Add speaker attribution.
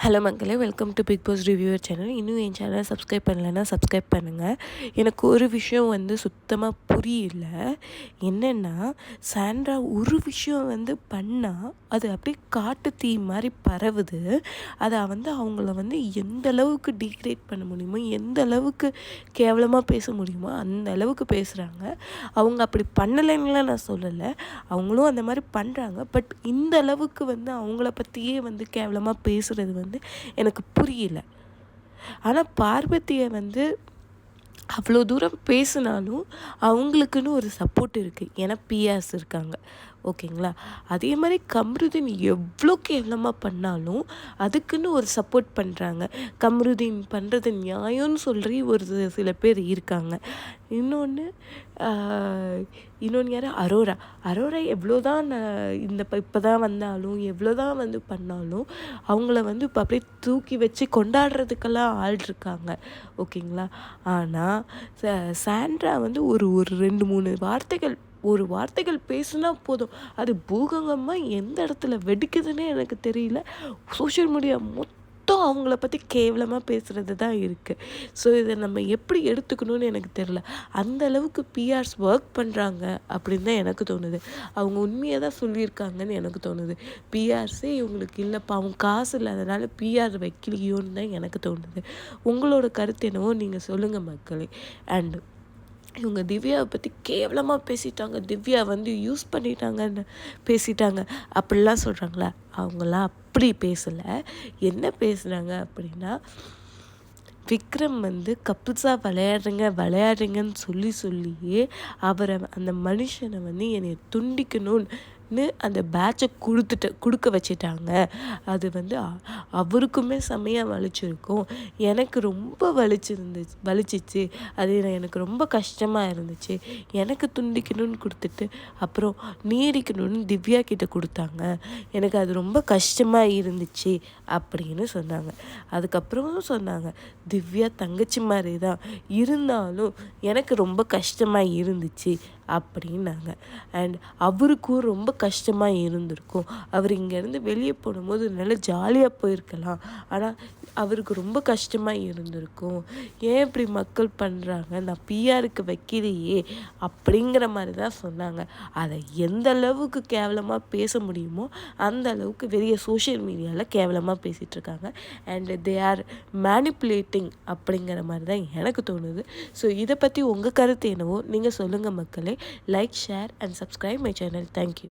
Speaker 1: Hello மக்களே, welcome to big boss reviewer channel. இன்னும் என் சேனலை சப்ஸ்கிரைப் பண்ணலைன்னா சப்ஸ்கிரைப் பண்ணுங்கள். எனக்கு ஒரு விஷயம் சுத்தமாக புரியல. என்னென்னா, சாண்ட்ரா ஒரு விஷயம் பண்ணால் அது அப்படியே காட்டு தீ மாதிரி பரவுது. அதை அவங்கள எந்த அளவுக்கு டீக்ரேட் பண்ண முடியுமோ, எந்த அளவுக்கு கேவலமாக பேச முடியுமோ அந்த அளவுக்கு பேசுகிறாங்க. அவங்க அப்படி பண்ணலைன்னுலாம் நான் சொல்லலை, அவங்களும் அந்த மாதிரி பண்ணுறாங்க. பட் இந்த அளவுக்கு அவங்கள பற்றியே கேவலமாக பேசுகிறது எனக்கு புரியல. ஆனால் பார்வதியை அவ்வளோ தூரம் பேசினாலும் அவங்களுக்குன்னு ஒரு சப்போர்ட் இருக்குது. ஏன்னா பிஆர்ஸ் இருக்காங்க, ஓகேங்களா? அதே மாதிரி கம்ருதீன் எவ்வளோ கேவலமாக பண்ணாலும் அதுக்குன்னு ஒரு சப்போர்ட் பண்ணுறாங்க. கம்ருதீன் பண்ணுறது நியாயம்னு சொல்லி ஒரு சில பேர் இருக்காங்க. இன்னொன்று யார், அரோரா எவ்வளோ தான் இப்போ தான் வந்தாலும் எவ்வளோ தான் பண்ணாலும் அவங்கள இப்போ அப்படியே தூக்கி வச்சு கொண்டாடுறதுக்கெல்லாம் ஆள் இருக்காங்க, ஓகேங்களா? ஆனால் சாண்ட்ரா ஒரு 2-3 வார்த்தைகள் பேசுனா போதும், அது பூகங்கமாக எந்த இடத்துல வெடிக்குதுன்னே எனக்கு தெரியல. சோஷியல் மீடியா மொத்தம் அவங்கள பற்றி கேவலமாக பேசுகிறது தான் இருக்குது. ஸோ இதை நம்ம எப்படி எடுத்துக்கணும்னு எனக்கு தெரியல. அந்த அளவுக்கு பிஆர்ஸ் ஒர்க் பண்ணுறாங்க அப்படின்னு தான் எனக்கு தோணுது. அவங்க உண்மையாக தான் சொல்லியிருக்காங்கன்னு எனக்கு தோணுது. பிஆர்ஸே இவங்களுக்கு இல்லைப்பா, அவங்க காசு இல்லாதனால பிஆர் வைக்கலையோன்னு தான் எனக்கு தோணுது. உங்களோட கருத்து என்னவோ நீங்கள் சொல்லுங்கள் மக்களே. அண்டு இவங்க திவ்யாவை பற்றி கேவலமாக பேசிட்டாங்க, திவ்யா யூஸ் பண்ணிட்டாங்கன்னு பேசிட்டாங்க அப்படிலாம் சொல்கிறாங்களா? அவங்களாம் அப்படி பேசலை. என்ன பேசுகிறாங்க அப்படின்னா, விக்ரம் கப்புள்ஸாக விளையாடுறீங்கன்னு சொல்லியே அவரை, அந்த மனுஷனை என்னை துண்டிக்கணும்னு அந்த பேட்சை கொடுக்க வச்சிட்டாங்க. அது அவருக்குமே செம்மையாக வலிச்சிருக்கும். எனக்கு ரொம்ப வலிச்சிச்சு. அது எனக்கு ரொம்ப கஷ்டமாக இருந்துச்சு. எனக்கு துண்டிக்கணும்னு கொடுத்துட்டு அப்புறம் நீடிக்கணும்னு திவ்யா கிட்ட கொடுத்தாங்க. எனக்கு அது ரொம்ப கஷ்டமாக இருந்துச்சு அப்படின்னு சொன்னாங்க. அதுக்கப்புறமும் சொன்னாங்க, திவ்யா தங்கச்சி மாதிரி தான் இருந்தாலும் எனக்கு ரொம்ப கஷ்டமாக இருந்துச்சு அப்படின்னாங்க. அண்ட் அவருக்கும் ரொம்ப கஷ்டமாக இருந்திருக்கும். அவர் இங்கேருந்து வெளியே போடும்போது நல்லா ஜாலியாக போயிருக்கலாம், ஆனால் அவருக்கு ரொம்ப கஷ்டமாக இருந்திருக்கும். ஏன் இப்படி மக்கள் பண்ணுறாங்க, நான் பிஆருக்கு வைக்கிறையே அப்படிங்கிற மாதிரி தான் சொன்னாங்க. அதை எந்த அளவுக்கு கேவலமாக பேச முடியுமோ அந்த அளவுக்கு வெளியே சோஷியல் மீடியாவில் கேவலமாக பேசிகிட்ருக்காங்க. அண்ட் தே ஆர் மேனிப்புலேட்டிங் அப்படிங்கிற மாதிரி தான் எனக்கு தோணுது. ஸோ இதை பற்றி உங்கள் கருத்து என்னவோ நீங்கள் சொல்லுங்கள் மக்களே. Like, share and subscribe my channel. Thank you.